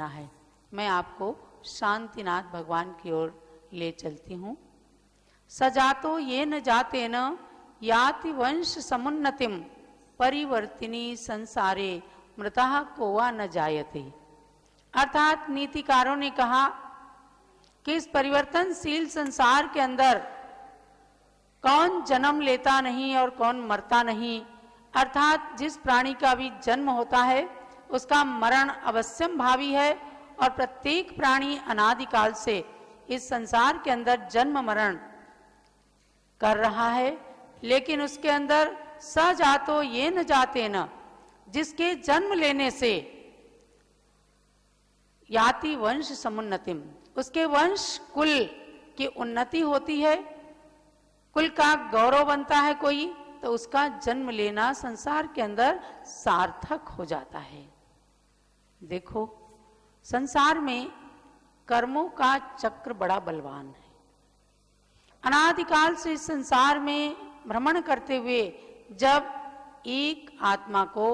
लिखना है। मैं आपको शांतिनाथ भगवान की ओर ले चलती हूँ। सजातो ये न जाते न याति वंश समुन्नतिम परिवर्तिनी संसारे मृतः कोवा न जायते। अर्थात नीतिकारों ने कहा कि इस परिवर्तनशील संसार के अंदर कौन जन्म लेता नहीं और कौन मरता नहीं। अर्थात जिस प्राणी का भी जन्म होता है उसका मरण अवश्यम भावी है और प्रत्येक प्राणी अनादिकाल से इस संसार के अंदर जन्म मरण कर रहा है, लेकिन उसके अंदर सजातो ये न जाते न, जिसके जन्म लेने से याति वंश समुन्नतिम, उसके वंश कुल की उन्नति होती है, कुल का गौरव बनता है कोई, तो उसका जन्म लेना संसार के अंदर सार्थक हो जाता है। देखो संसार में कर्मों का चक्र बड़ा बलवान है। अनादिकाल से इस संसार में भ्रमण करते हुए जब एक आत्मा को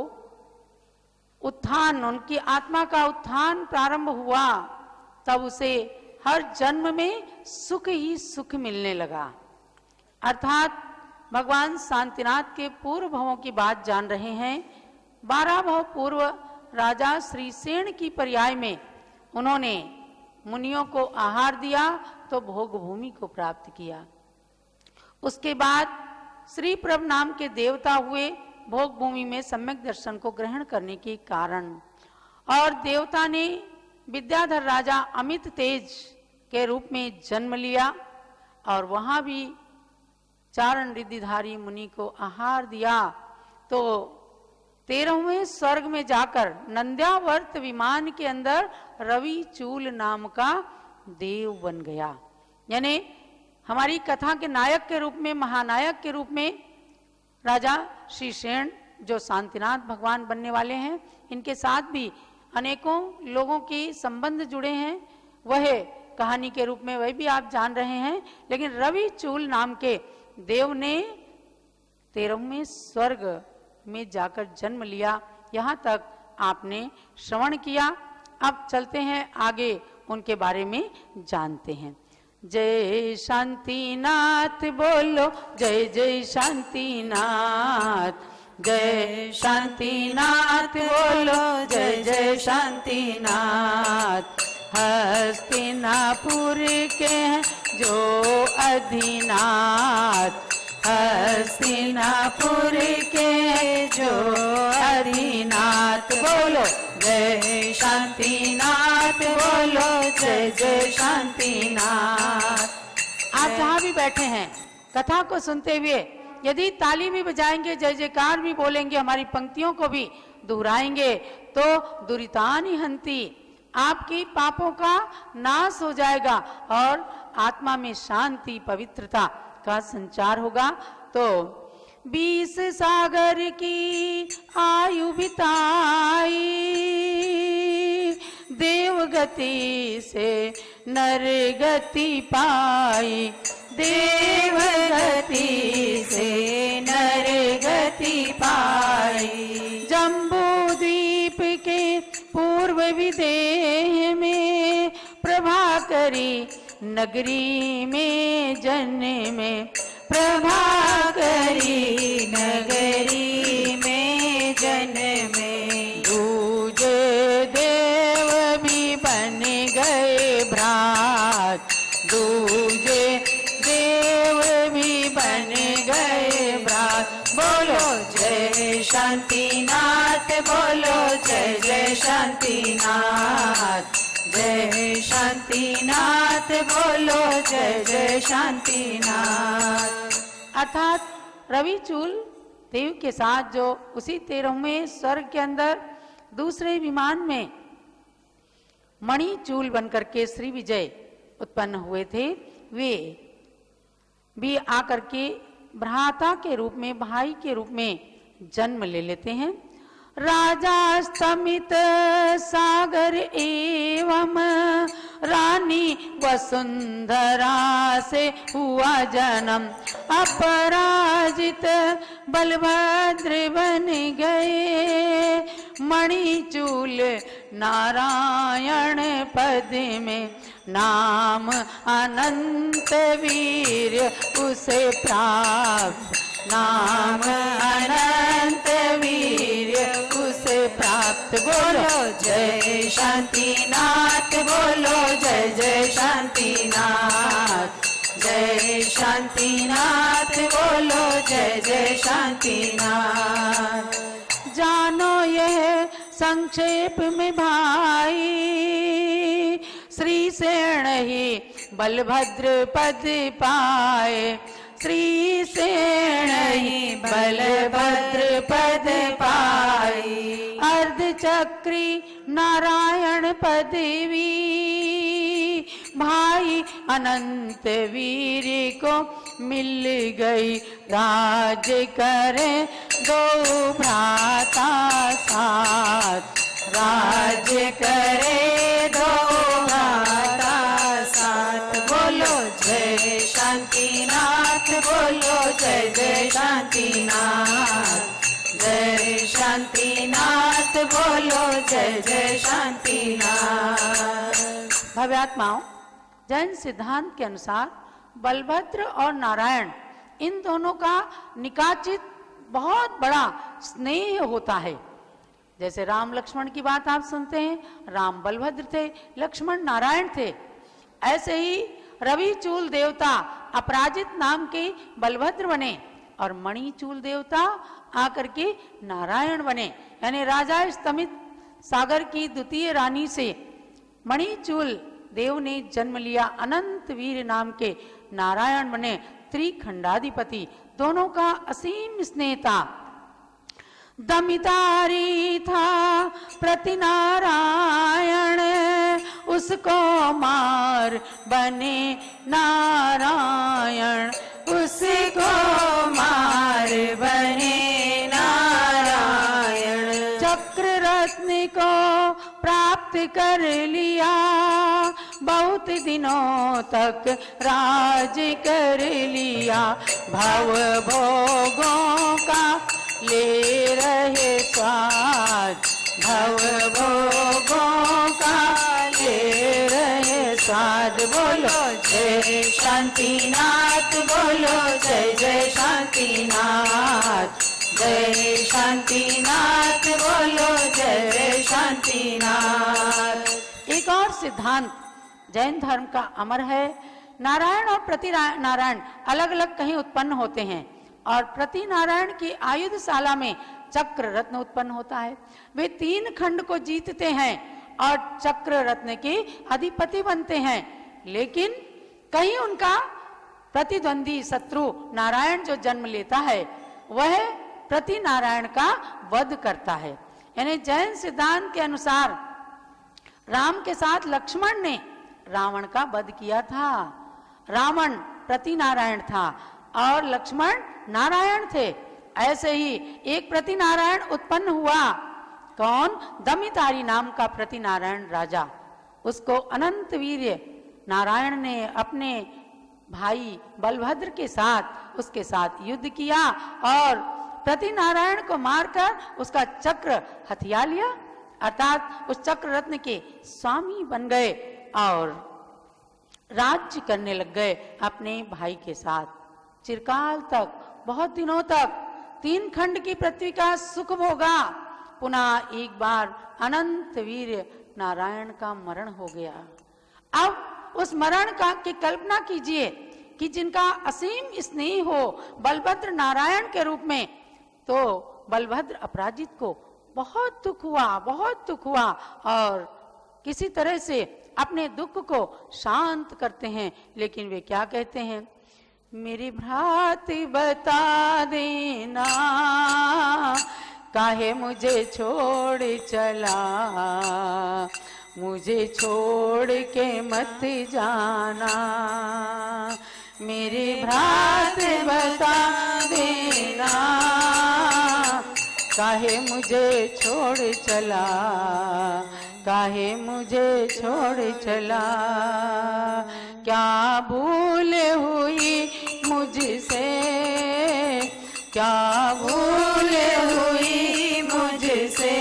उत्थान, उनकी आत्मा का उत्थान प्रारंभ हुआ, तब उसे हर जन्म में सुख ही सुख मिलने लगा। अर्थात भगवान शांतिनाथ के पूर्व भवों की बात जान रहे हैं। 12 भव पूर्व राजा श्रीसेन की पर्याय में उन्होंने मुनियों को आहार दिया तो भोग भूमि को प्राप्त किया। उसके बाद श्री प्रभ नाम के देवता हुए भोग भूमि में सम्यक दर्शन को ग्रहण करने के कारण, और देवता ने विद्याधर राजा अमित तेज के रूप में जन्म लिया और वहां भी चारण रिद्धिधारी मुनि को आहार दिया तो 13वें स्वर्ग में जाकर नंद्यावर्त विमान के अंदर रवि चूल नाम का देव बन गया। यानी हमारी कथा के नायक के रूप में, महानायक के रूप में राजा श्रीसेन जो शांतिनाथ भगवान बनने वाले हैं, इनके साथ भी अनेकों लोगों के संबंध जुड़े हैं। वह कहानी के रूप में वह भी आप जान रहे हैं। लेकिन रवि चूल नाम के देव ने 13वें स्वर्ग में जाकर जन्म लिया। यहाँ तक आपने श्रवण किया। अब चलते हैं आगे, उनके बारे में जानते हैं। जय शांतिनाथ बोलो, जय जय शांतिनाथ, जय शांतिनाथ बोलो, जय जय शांतिनाथ। हस्तिनापुर के हैं जो अधिनाथ, हस्तिनापुर के जो अधिनाथ। बोलो जय शांतिनाथ, बोलो जय जय शांतिनाथ। आप जहाँ भी बैठे हैं कथा को सुनते हुए यदि ताली भी बजाएंगे, जय जयकार भी बोलेंगे, हमारी पंक्तियों को भी दोहराएंगे तो दुरितानि हंति, आपकी पापों का नाश हो जाएगा और आत्मा में शांति पवित्रता का संचार होगा। तो 20 सागर की आयु बिताई, देवगति से नर गति पाई, देवगति से नर गति पाई। जम्बू द्वीप के पूर्व विदेह में प्रभाकरी नगरी में जन्मे, प्रभाकरी नगरी में जन्मे। दूजे देव भी बन गए भ्रात, दूजे देव भी बन गए भ्रात। बोलो जय शांतिनाथ, बोलो जय जय शांतिनाथ, जय शांतिनाथ, बोलो जय जय शांतिनाथ। अर्थात रविचूल देव के साथ जो उसी 13वें स्वर्ग के अंदर दूसरे विमान में मणिचूल बनकर के श्री विजय उत्पन्न हुए थे, वे भी आकर के भ्राता के रूप में, भाई के रूप में जन्म ले लेते हैं। राजा स्तमित सागर एवं रानी वसुंधरा से हुआ जन्म, अपराजित बलभद्र बन गए, मणिचूल नारायण पद में नाम अनंत वीर्य उसे प्राप्त, नाम अनंत वीर्य उसे प्राप्त। बोलो जय शांतिनाथ, बोलो जय जय शांतिनाथ, जय शांतिनाथ, बोलो जय जय शांतिनाथ। जानो यह संक्षेप में भाई, श्री सेण ही बलभद्र पद पाए, श्री सेण ही बलभद्र पद पाए। अर्धचक्री नारायण पदवी भाई अनंत वीर को मिल गई, राज करे दो भ्राता साथ, राज करे दो भ्राता साथ। बोलो जय शांतिनाथ, बोलो जय जय शांतिनाथ, जय शांतिनाथ, बोलो जय जय शांतिनाथ। भव्यात्माओं, जैन सिद्धांत के अनुसार बलभद्र और नारायण इन दोनों का निकाचित बहुत बड़ा स्नेह होता है। जैसे राम लक्ष्मण की बात आप सुनते हैं, राम बलभद्र थे, लक्ष्मण नारायण थे। ऐसे ही रविचूल देवता अपराजित नाम के बलभद्र बने और मणिचूल देवता आकर के नारायण बने। यानी राजा स्तमित सागर की द्वितीय रानी से मणिचूल देव ने जन्म लिया, अनंत वीर नाम के नारायण बने, त्रिखंडाधिपति। दोनों का असीम स्नेह था। दमितारी था प्रति नारायण, उसको मार बने नारायण, उसको मार बने नारायण। चक्र रत्न को प्राप्त कर लिया, बहुत दिनों तक राज कर लिया। भव भोगों का ले रहे स्वाद, भव भोगों का ले रहे स्वाद। बोलो जय शांतिनाथ, बोलो जय जय शांतिनाथ, जय शांतिनाथ, बोलो जय जय शांतिनाथ। एक और सिद्धांत जैन धर्म का अमर है। नारायण और प्रति नारायण अलग अलग कहीं उत्पन्न होते हैं और प्रति नारायण की आयुधशाला में चक्र रत्न उत्पन्न होता है। वे 3 खंड को जीतते हैं और चक्र रत्न के अधिपति बनते हैं। लेकिन कहीं उनका प्रतिद्वंदी शत्रु नारायण जो जन्म लेता है वह प्रति नारायण का वध करता है। यानी जैन सिद्धांत के अनुसार राम के साथ लक्ष्मण ने रावण का वध किया था। रावण प्रति नारायण था और लक्ष्मण नारायण थे। ऐसे ही एक प्रति नारायण उत्पन्न हुआ। कौन? दमितारी नाम का प्रति नारायण राजा। उसको अनंत वीर्य नारायण ने अपने भाई बलभद्र के साथ उसके साथ युद्ध किया और प्रति नारायण को मारकर उसका चक्र हथिया लिया, अर्थात उस चक्र रत्न के स्वामी बन गए और राज्य करने लग गए अपने भाई के साथ। चिरकाल तक, बहुत दिनों तक 3 खंड की पृथ्वी का सुख भोगा। पुनः एक बार अनंत वीर नारायण का मरण हो गया। अब उस मरण का की कल्पना कीजिए कि जिनका असीम स्नेह हो बलभद्र नारायण के रूप में, तो बलभद्र अपराजित को बहुत दुख हुआ, बहुत दुख हुआ और किसी तरह से अपने दुख को शांत करते हैं। लेकिन वे क्या कहते हैं? मेरे भ्राति बता देना, काहे मुझे छोड़ चला, मुझे छोड़ के मत जाना। मेरे भ्राति बता देना, काहे मुझे छोड़ चला, काहे मुझे छोड़ चला। क्या भूल हुई मुझसे, क्या भूल हुई मुझसे,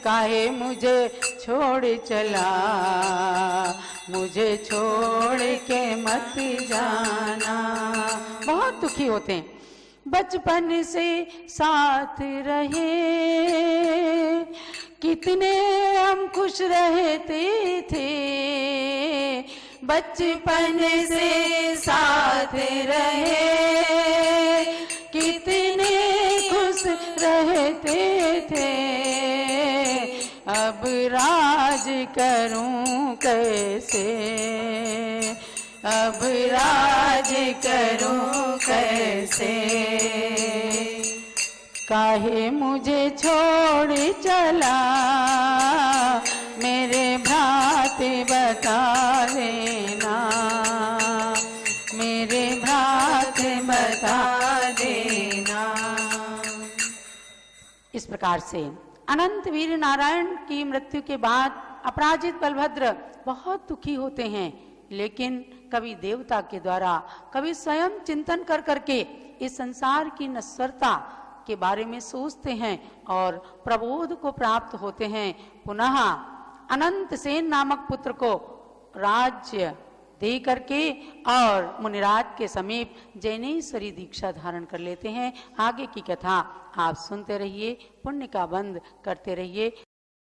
काहे मुझे छोड़ चला, मुझे छोड़ के मत जाना। बहुत दुखी होते हैं। बचपन से साथ रहे, कितने हम खुश रहते थे। बचपन से साथ रहे, कितने खुश रहते थे। अब राज करूं कैसे, अब राज करूं कैसे। काहे मुझे छोड़ चला, मेरे भ्राते बता देना, मेरे भ्राते बता देना। इस प्रकार से अनंत वीर नारायण की मृत्यु के बाद अपराजित बलभद्र बहुत दुखी होते हैं, लेकिन कभी देवता के द्वारा, कभी स्वयं चिंतन कर करके इस संसार की नश्वरता के बारे में सोचते हैं और प्रबोध को प्राप्त होते हैं। पुनः अनंत सेन नामक पुत्र को राज्य दे करके और मुनिराज के समीप जैनेश्वरी दीक्षा धारण कर लेते हैं। आगे की कथा आप सुनते रहिए, पुण्य का बंद करते रहिए।